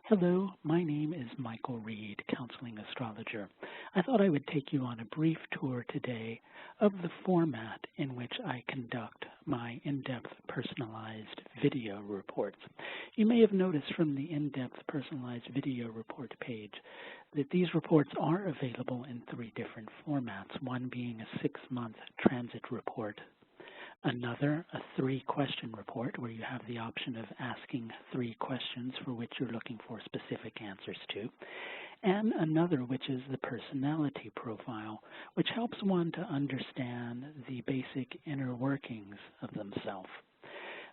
Hello, my name is Michael Reed, counseling astrologer. I thought I would take you on a brief tour today of the format in which I conduct my in-depth personalized video reports. You may have noticed from the in-depth personalized video report page that these reports are available in three different formats, one being a 6-month transit report, another, a 3-question report where you have the option of asking 3 questions for which you're looking for specific answers to, and another which is the personality profile, which helps one to understand the basic inner workings of themselves.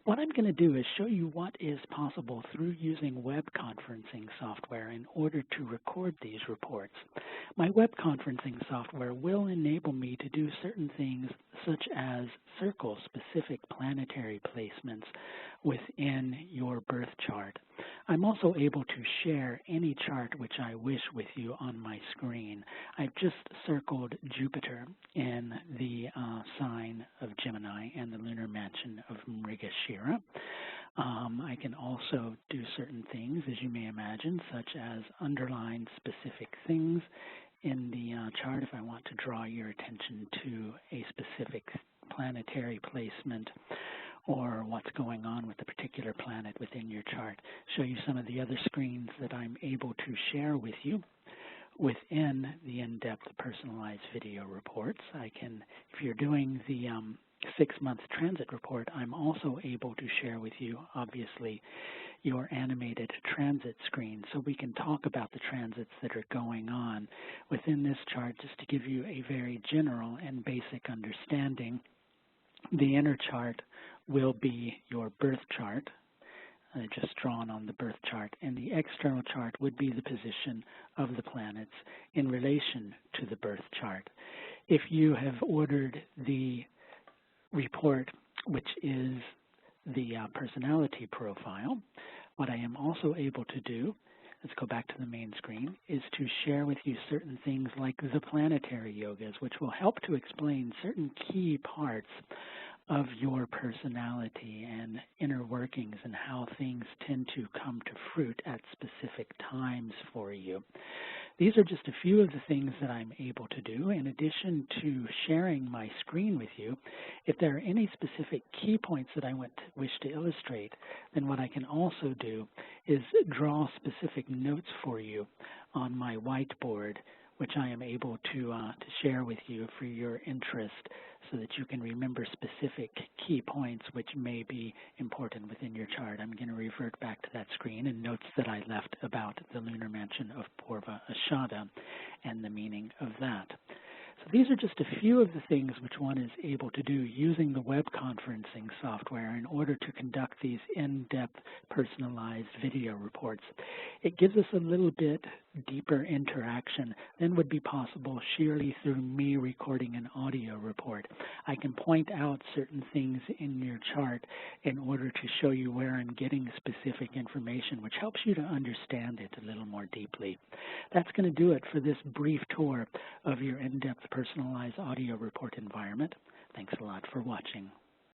What I'm going to do is show you what is possible through using web conferencing software in order to record these reports. My web conferencing software will enable me to do certain things such as circle specific planetary placements within your birth chart. I'm also able to share any chart which I wish with you on my screen. I've just circled Jupiter in the sign of Gemini and the lunar mansion of Mrigashira. I can also do certain things, as you may imagine, such as underline specific things in the chart if I want to draw your attention to a specific planetary placement or what's going on with a particular planet within your chart. Show you some of the other screens that I'm able to share with you within the in-depth personalized video reports. I can, if you're doing the 6-month transit report, I'm also able to share with you, obviously, your animated transit screen, so we can talk about the transits that are going on within this chart. Just to give you a very general and basic understanding, the inner chart will be your birth chart, just drawn on the birth chart, and the external chart would be the position of the planets in relation to the birth chart. If you have ordered the report, which is the personality profile, what I am also able to do, let's go back to the main screen, is to share with you certain things like the planetary yogas, which will help to explain certain key parts of your personality and inner workings and how things tend to come to fruit at specific times for you. These are just a few of the things that I'm able to do. In addition to sharing my screen with you, if there are any specific key points that I wish to illustrate, then what I can also do is draw specific notes for you on my whiteboard, which I am able to share with you for your interest so that you can remember specific key points which may be important within your chart. I'm going to revert back to that screen and notes that I left about the lunar mansion of Purva Ashada and the meaning of that. So these are just a few of the things which one is able to do using the web conferencing software in order to conduct these in-depth personalized video reports. It gives us a little bit deeper interaction than would be possible sheerly through me recording an audio report. I can point out certain things in your chart in order to show you where I'm getting specific information, which helps you to understand it a little more deeply. That's going to do it for this brief tour of your in-depth personalized audio report environment. Thanks a lot for watching.